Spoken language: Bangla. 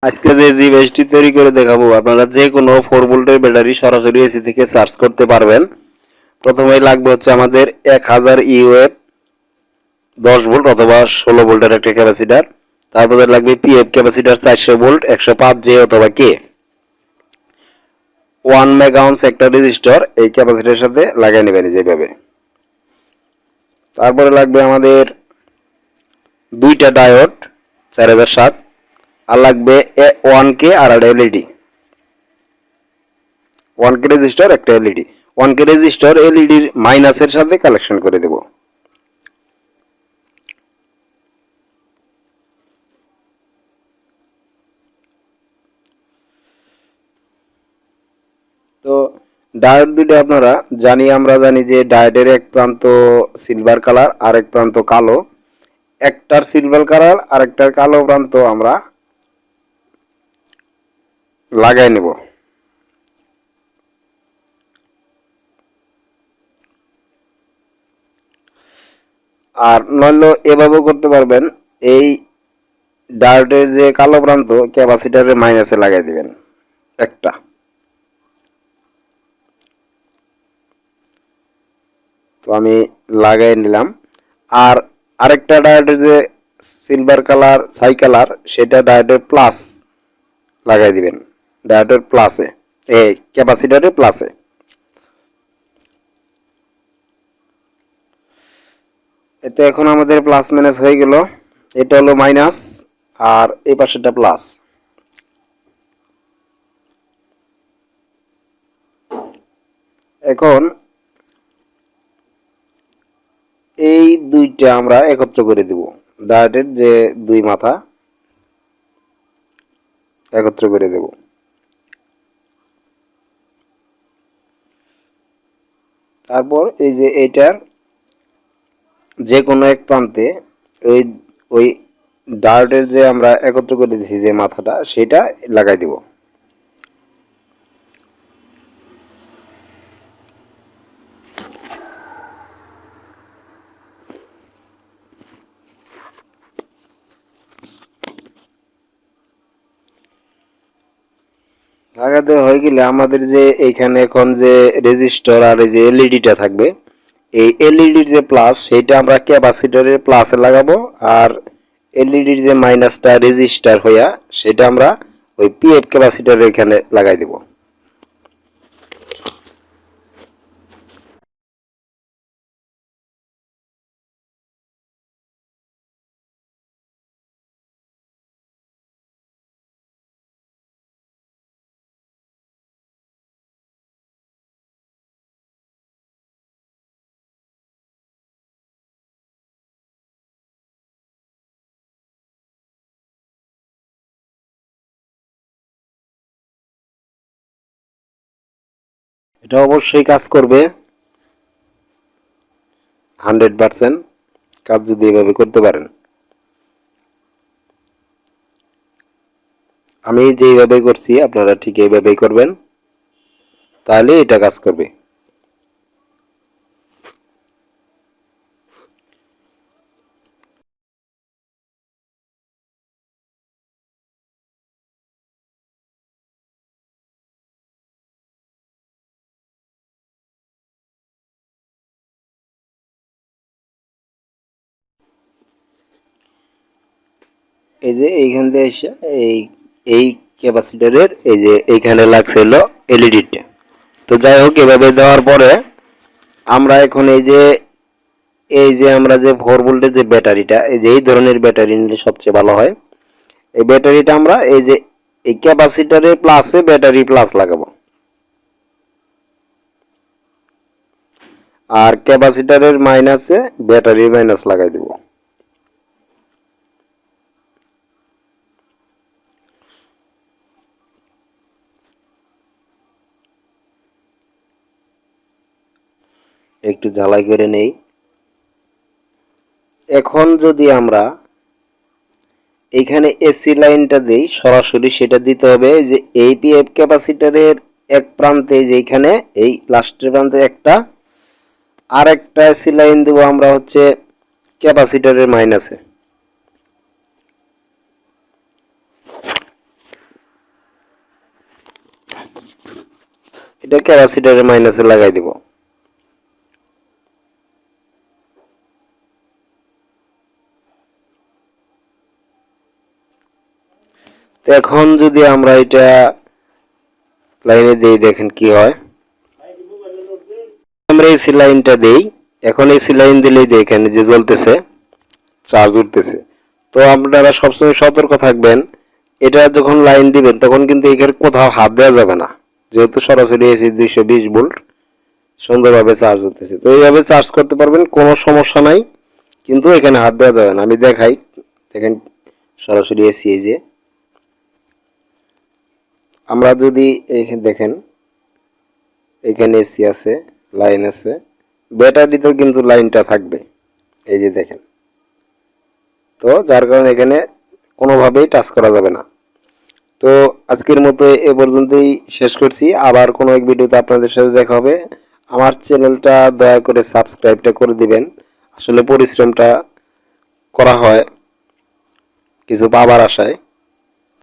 আজকে যে ডিভাইসটি তৈরি করে দেখাবো, আপনারা যে কোনো 4 ভোল্টের ব্যাটারি সরাসরি এসি থেকে চার্জ করতে পারবেন। প্রথমেই লাগবে হচ্ছে আমাদের 1000 ইউএফ 10 ভোল্ট অথবা 16 ভোল্টের একটা ক্যাপাসিটার। তারপরে লাগবে পিএফ ক্যাপাসিটার 400 ভোল্ট 105 জে অথবা কে। 1 মেগা ওহমস একটা রেজিস্টর এই ক্যাপাসিটারের সাথে লাগিয়ে নেবেন যেভাবে। তারপরে লাগবে আমাদের দুইটা ডায়োড 4007, আর লাগবে 1K আর একটা এলইডি। 1K রেজিস্টার একটা এলইডি। 1K রেজিস্টার এলইডির মাইনাসের সাথে কালেকশন করে দেব। তো ডায়োড দুটো আপনারা আমরা জানি যে ডায়োডের এক প্রান্ত সিলভার কালার আর এক প্রান্ত কালো। একটার সিলভার কালার আর একটার কালো প্রান্ত আমরা লাগাই নেব। আর নইলে এভাবেও করতে পারবেন, এই ডায়োডের যে কালো প্রান্ত ক্যাপাসিটারের মাইনাসে লাগাই দিবেন একটা। তো আমি লাগাই নিলাম। আর আরেকটা ডায়োডের যে সিলভার কালার ছাই কালার সেটা ডায়োডের প্লাস লাগাই দিবেন, ডায়োডের প্লাসে, এই ক্যাপাসিটারের প্লাসে। এতে এখন আমাদের প্লাস মাইনাস হয়ে গেল। এটা হলো মাইনাস আর এই পাশেটা প্লাস। এখন এই দুইটা আমরা একত্র করে দেব, ডায়োডের যে দুই মাথা একত্র করে দেব। তারপর এই যে এইটার যে কোনো এক প্রান্তে ওই ওই ডায়োডের যে আমরা একত্র করে দিয়েছি যে মাথাটা সেটা লাগাই দিব। লাগাতে হয়ে গেলে আমাদের যে এইখানে এখন যে রেজিস্টার আর এই যে এলইডিটা থাকবে, এই এলইডির যে প্লাস সেটা আমরা ক্যাপাসিটরের প্লাসে লাগাবো, আর এলইডির যে মাইনাসটা রেজিস্টার হইয়া সেটা আমরা ওই পিএফ ক্যাপাসিটরের এখানে লাগাই দেব। এটা অবশ্যই কাজ করবে 100% কাজ যদি এভাবে করতে পারেন। আমি যেইভাবে করছি আপনারা ঠিক এইভাবেই করবেন, তাহলে এটা কাজ করবে। এই যে এইখান দিয়ে এসে এই এই ক্যাপাসিটরের এই যে এইখানে লাগছে হলো এলইডিটা। তো যাই হোক, এভাবে দেওয়ার পরে আমরা এখন এই যে আমরা যে 4 ভোল্টের যে ব্যাটারিটা, এই যে এই ধরনের ব্যাটারি নিলে সবচেয়ে ভালো হয়। এই ব্যাটারিটা আমরা এই যে এই ক্যাপাসিটরের প্লাসে ব্যাটারি প্লাস লাগাবো, আর ক্যাপাসিটরের মাইনাসে ব্যাটারি মাইনাস লাগাই দেব। একটু ঝালাই করে নেই। এখন যদি আমরা এইখানে এসি লাইনটা দেই সরাসরি, সেটা দিতে হবে যে এই পিএফ ক্যাপাসিটরের এক প্রান্তে, যেখানে এই লাস্টের প্রান্তে একটা, আর একটা এসি লাইন দেবো আমরা হচ্ছে ক্যাপাসিটরের মাইনাসে। এটা ক্যাপাসিটরের মাইনাসে লাগাই দিব। তো এখন যদি আমরা এটা লাইনে দেই, দেখেন কি হয়। আমরা এসি লাইনটা দেই, এখন এসি লাইন দিলেই দেখেন যে জ্বলতেছে, চার্জ উঠতেছে। তো আপনারা সবসময় সতর্ক থাকবেন, এটা যখন লাইন দিবেন তখন কিন্তু এখানে কোথাও হাত দেওয়া যাবে না, যেহেতু সরাসরি এসি 220 ভোল্ট সুন্দরভাবে চার্জ হতেছে। তো এইভাবে চার্জ করতে পারবেন, কোনো সমস্যা নাই, কিন্তু এখানে হাত দেওয়া যাবে না। আমি দেখাই, দেখেন সরাসরি এসি, এই যে আমরা যদি এখানে দেখেন এখানে এসি আছে, লাইন আছে, ব্যাটারিতেও কিন্তু লাইনটা থাকবে, এই যে দেখেন। তো যার কারণে এখানে কোনোভাবেই টাচ করা যাবে না। তো আজকের মতো এ পর্যন্তই শেষ করছি, আবার কোনো এক ভিডিওতে আপনাদের সাথে দেখা হবে। আমার চ্যানেলটা দয়া করে সাবস্ক্রাইবটা করে দিবেন, আসলে পরিশ্রমটা করা হয় কিছু পাবার আশায়।